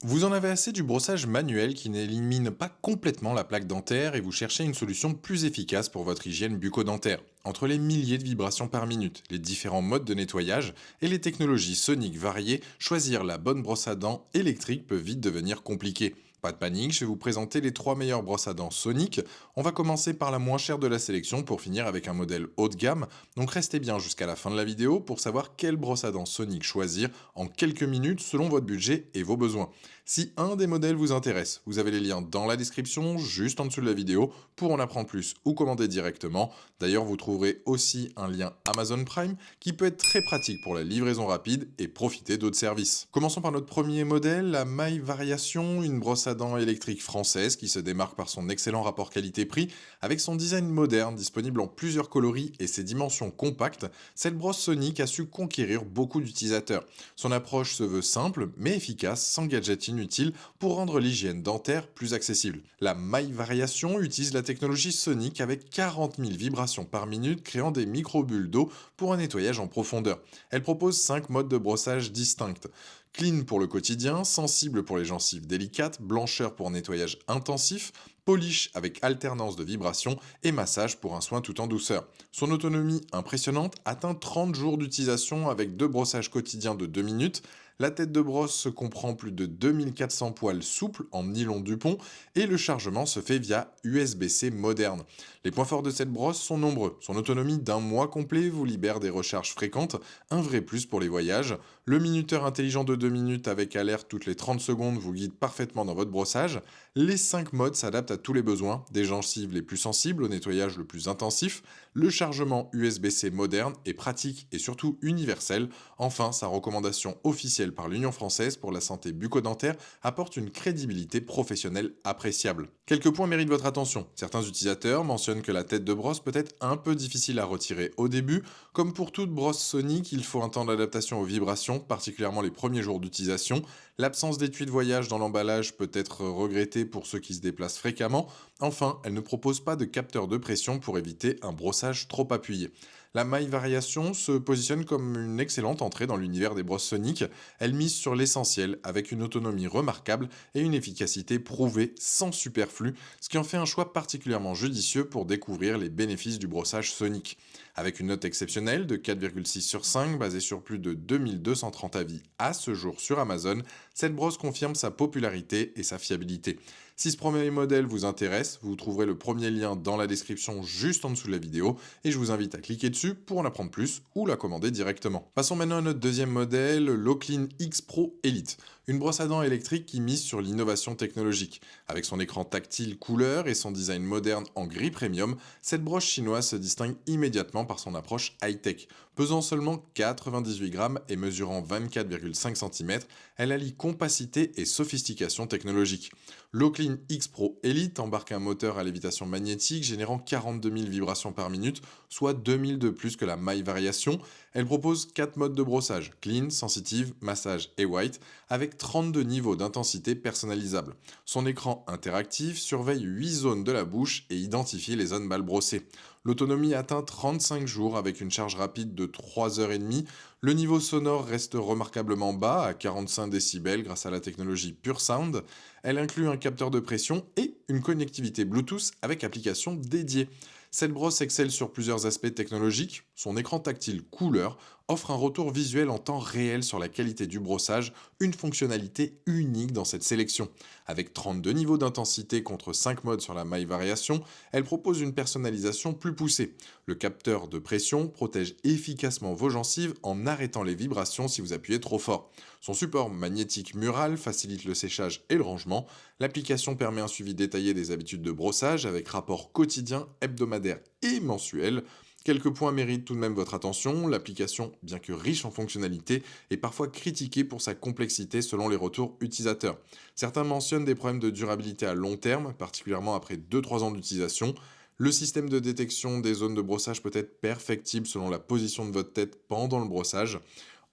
Vous en avez assez du brossage manuel qui n'élimine pas complètement la plaque dentaire et vous cherchez une solution plus efficace pour votre hygiène bucco-dentaire. Entre les milliers de vibrations par minute, les différents modes de nettoyage et les technologies soniques variées, choisir la bonne brosse à dents électrique peut vite devenir compliqué. Pas de panique, je vais vous présenter les 3 meilleures brosses à dents soniques. On va commencer par la moins chère de la sélection pour finir avec un modèle haut de gamme. Donc restez bien jusqu'à la fin de la vidéo pour savoir quelle brosse à dents sonique choisir en quelques minutes selon votre budget et vos besoins. Si un des modèles vous intéresse, vous avez les liens dans la description, juste en dessous de la vidéo, pour en apprendre plus ou commander directement. D'ailleurs, vous trouverez aussi un lien Amazon Prime qui peut être très pratique pour la livraison rapide et profiter d'autres services. Commençons par notre premier modèle, la My Variation, une brosse à dents électrique française qui se démarque par son excellent rapport qualité-prix. Avec son design moderne, disponible en plusieurs coloris et ses dimensions compactes, cette brosse sonique a su conquérir beaucoup d'utilisateurs. Son approche se veut simple mais efficace, sans gadget inutile, pour rendre l'hygiène dentaire plus accessible. La My Variation utilise la technologie sonique avec 40 000 vibrations par minute, créant des micro-bulles d'eau pour un nettoyage en profondeur. Elle propose 5 modes de brossage distincts. Clean pour le quotidien, sensible pour les gencives délicates, blancheur pour nettoyage intensif, polish avec alternance de vibrations et massage pour un soin tout en douceur. Son autonomie impressionnante atteint 30 jours d'utilisation avec 2 brossages quotidiens de 2 minutes. La tête de brosse se comprend plus de 2400 poils souples en nylon Dupont et le chargement se fait via USB-C moderne. Les points forts de cette brosse sont nombreux. Son autonomie d'un mois complet vous libère des recharges fréquentes, un vrai plus pour les voyages. Le minuteur intelligent de 2 minutes avec alerte toutes les 30 secondes vous guide parfaitement dans votre brossage. Les 5 modes s'adaptent à tous les besoins, des gencives les plus sensibles au nettoyage le plus intensif. Le chargement USB-C moderne est pratique et surtout universel. Enfin, sa recommandation officielle par l'Union française pour la santé bucco-dentaire apporte une crédibilité professionnelle appréciable. Quelques points méritent votre attention. Certains utilisateurs mentionnent que la tête de brosse peut être un peu difficile à retirer au début. Comme pour toute brosse sonique, il faut un temps d'adaptation aux vibrations, particulièrement les premiers jours d'utilisation. L'absence d'étui de voyage dans l'emballage peut être regrettée pour ceux qui se déplacent fréquemment. Enfin, elle ne propose pas de capteur de pression pour éviter un brossage trop appuyé. La My Variation se positionne comme une excellente entrée dans l'univers des brosses soniques. Elle mise sur l'essentiel avec une autonomie remarquable et une efficacité prouvée sans superflu, ce qui en fait un choix particulièrement judicieux pour découvrir les bénéfices du brossage sonique. Avec une note exceptionnelle de 4,6 sur 5 basée sur plus de 2230 avis à ce jour sur Amazon, cette brosse confirme sa popularité et sa fiabilité. Si ce premier modèle vous intéresse, vous trouverez le premier lien dans la description juste en dessous de la vidéo et je vous invite à cliquer dessus pour en apprendre plus ou la commander directement. Passons maintenant à notre deuxième modèle, l'Oclean X Pro Elite, une brosse à dents électrique qui mise sur l'innovation technologique. Avec son écran tactile couleur et son design moderne en gris premium, cette brosse chinoise se distingue immédiatement par son approche high-tech. Pesant seulement 98 grammes et mesurant 24,5 cm, elle allie compacité et sophistication technologique. L'Oclean X Pro Elite embarque un moteur à lévitation magnétique générant 42 000 vibrations par minute, soit 2000 de plus que la My Variation. Elle propose 4 modes de brossage, clean, sensitive, massage et white, avec 32 niveaux d'intensité personnalisables. Son écran interactif surveille 8 zones de la bouche et identifie les zones mal brossées. L'autonomie atteint 35 jours avec une charge rapide de 3h30. Le niveau sonore reste remarquablement bas, à 45 décibels grâce à la technologie Pure Sound. Elle inclut un capteur de pression et une connectivité Bluetooth avec application dédiée. Cette brosse excelle sur plusieurs aspects technologiques. Son écran tactile couleur offre un retour visuel en temps réel sur la qualité du brossage, une fonctionnalité unique dans cette sélection. Avec 32 niveaux d'intensité contre 5 modes sur la My Variation, elle propose une personnalisation plus poussée. Le capteur de pression protège efficacement vos gencives en arrêtant les vibrations si vous appuyez trop fort. Son support magnétique mural facilite le séchage et le rangement. L'application permet un suivi détaillé des habitudes de brossage avec rapport quotidien, hebdomadaire et mensuel. Quelques points méritent tout de même votre attention. L'application, bien que riche en fonctionnalités, est parfois critiquée pour sa complexité selon les retours utilisateurs. Certains mentionnent des problèmes de durabilité à long terme, particulièrement après 2-3 ans d'utilisation. Le système de détection des zones de brossage peut être perfectible selon la position de votre tête pendant le brossage.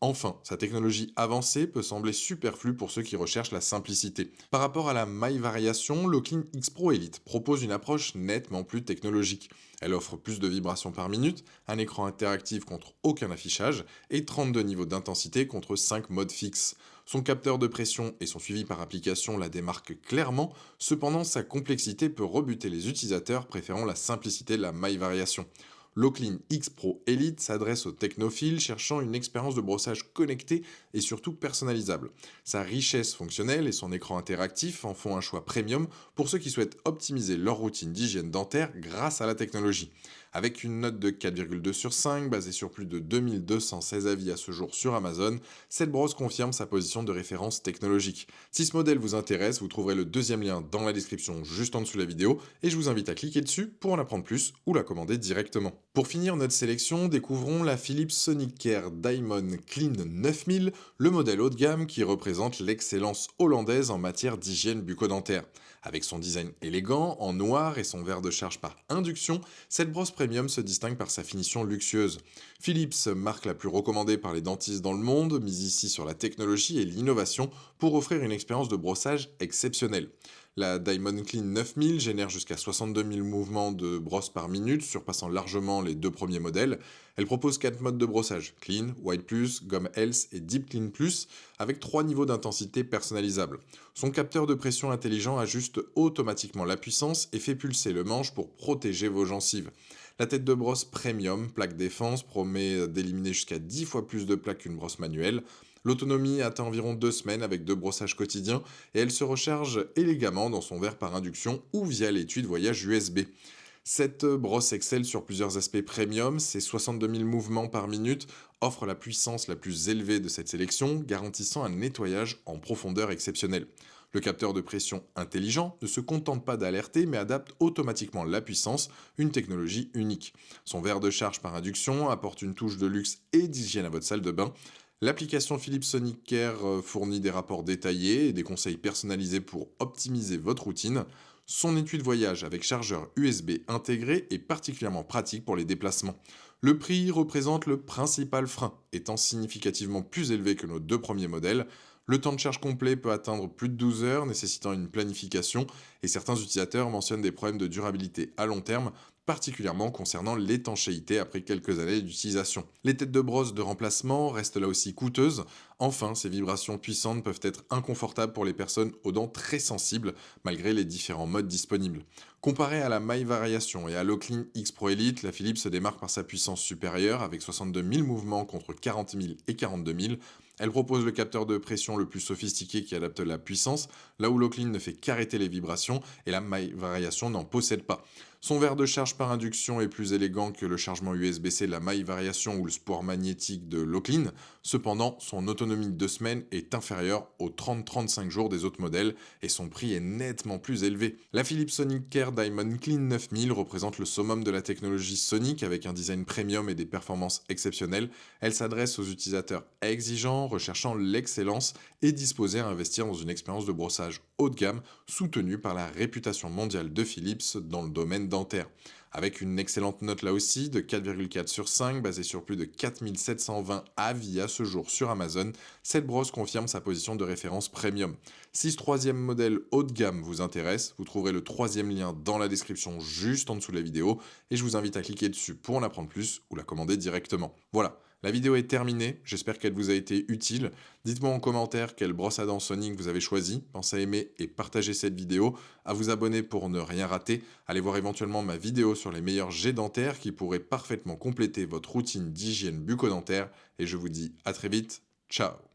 Enfin, sa technologie avancée peut sembler superflue pour ceux qui recherchent la simplicité. Par rapport à la maille variation, l'Oclean X Pro Elite propose une approche nettement plus technologique. Elle offre plus de vibrations par minute, un écran interactif contre aucun affichage et 32 niveaux d'intensité contre 5 modes fixes. Son capteur de pression et son suivi par application la démarquent clairement, cependant sa complexité peut rebuter les utilisateurs préférant la simplicité de la maille variation. L'Oclean X Pro Elite s'adresse aux technophiles cherchant une expérience de brossage connectée et surtout personnalisable. Sa richesse fonctionnelle et son écran interactif en font un choix premium pour ceux qui souhaitent optimiser leur routine d'hygiène dentaire grâce à la technologie. Avec une note de 4,2 sur 5 basée sur plus de 2216 avis à ce jour sur Amazon, cette brosse confirme sa position de référence technologique. Si ce modèle vous intéresse, vous trouverez le deuxième lien dans la description juste en dessous de la vidéo et je vous invite à cliquer dessus pour en apprendre plus ou la commander directement. Pour finir notre sélection, découvrons la Philips Sonicare Diamond Clean 9000, le modèle haut de gamme qui représente l'excellence hollandaise en matière d'hygiène bucco-dentaire. Avec son design élégant, en noir et son verre de charge par induction, cette brosse premium se distingue par sa finition luxueuse. Philips, marque la plus recommandée par les dentistes dans le monde, mise ici sur la technologie et l'innovation pour offrir une expérience de brossage exceptionnelle. La Diamond Clean 9000 génère jusqu'à 62 000 mouvements de brosse par minute, surpassant largement les deux premiers modèles. Elle propose 4 modes de brossage, Clean, White Plus, Gum Health et Deep Clean Plus, avec 3 niveaux d'intensité personnalisables. Son capteur de pression intelligent ajuste automatiquement la puissance et fait pulser le manche pour protéger vos gencives. La tête de brosse premium, plaque défense, promet d'éliminer jusqu'à 10 fois plus de plaques qu'une brosse manuelle. L'autonomie atteint environ 2 semaines avec 2 brossages quotidiens et elle se recharge élégamment dans son verre par induction ou via l'étui de voyage USB. Cette brosse excelle sur plusieurs aspects premium, ses 62 000 mouvements par minute offrent la puissance la plus élevée de cette sélection, garantissant un nettoyage en profondeur exceptionnel. Le capteur de pression intelligent ne se contente pas d'alerter mais adapte automatiquement la puissance, une technologie unique. Son verre de charge par induction apporte une touche de luxe et d'hygiène à votre salle de bain. L'application Philips Sonicare fournit des rapports détaillés et des conseils personnalisés pour optimiser votre routine. Son étui de voyage avec chargeur USB intégré est particulièrement pratique pour les déplacements. Le prix représente le principal frein, étant significativement plus élevé que nos deux premiers modèles. Le temps de charge complet peut atteindre plus de 12 heures, nécessitant une planification, et certains utilisateurs mentionnent des problèmes de durabilité à long terme, particulièrement concernant l'étanchéité après quelques années d'utilisation. Les têtes de brosse de remplacement restent là aussi coûteuses. Enfin, ces vibrations puissantes peuvent être inconfortables pour les personnes aux dents très sensibles, malgré les différents modes disponibles. Comparé à la maille variation et à l'Oclean X Pro Elite, la Philips se démarque par sa puissance supérieure, avec 62 000 mouvements contre 40 000 et 42 000. Elle propose le capteur de pression le plus sophistiqué qui adapte la puissance, là où l'Oclean ne fait qu'arrêter les vibrations et la maille variation n'en possède pas. Son verre de charge par induction est plus élégant que le chargement USB-C de la maille variation ou le sport magnétique de l'Oclean. Cependant, son autonomie de 2 semaines est inférieure aux 30-35 jours des autres modèles et son prix est nettement plus élevé. La Philips Sonicare Diamond Clean 9000 représente le summum de la technologie sonique avec un design premium et des performances exceptionnelles. Elle s'adresse aux utilisateurs exigeants, recherchant l'excellence et disposés à investir dans une expérience de brossage haut de gamme soutenue par la réputation mondiale de Philips dans le domaine dentaire. Avec une excellente note là aussi de 4,4 sur 5 basée sur plus de 4720 avis à ce jour sur Amazon, cette brosse confirme sa position de référence premium. Si ce troisième modèle haut de gamme vous intéresse, vous trouverez le troisième lien dans la description juste en dessous de la vidéo et je vous invite à cliquer dessus pour en apprendre plus ou la commander directement. Voilà. La vidéo est terminée, j'espère qu'elle vous a été utile. Dites-moi en commentaire quelle brosse à dents Sonic vous avez choisi. Pensez à aimer et partager cette vidéo, à vous abonner pour ne rien rater. Allez voir éventuellement ma vidéo sur les meilleurs jets dentaires qui pourraient parfaitement compléter votre routine d'hygiène bucco-dentaire. Et je vous dis à très vite, ciao.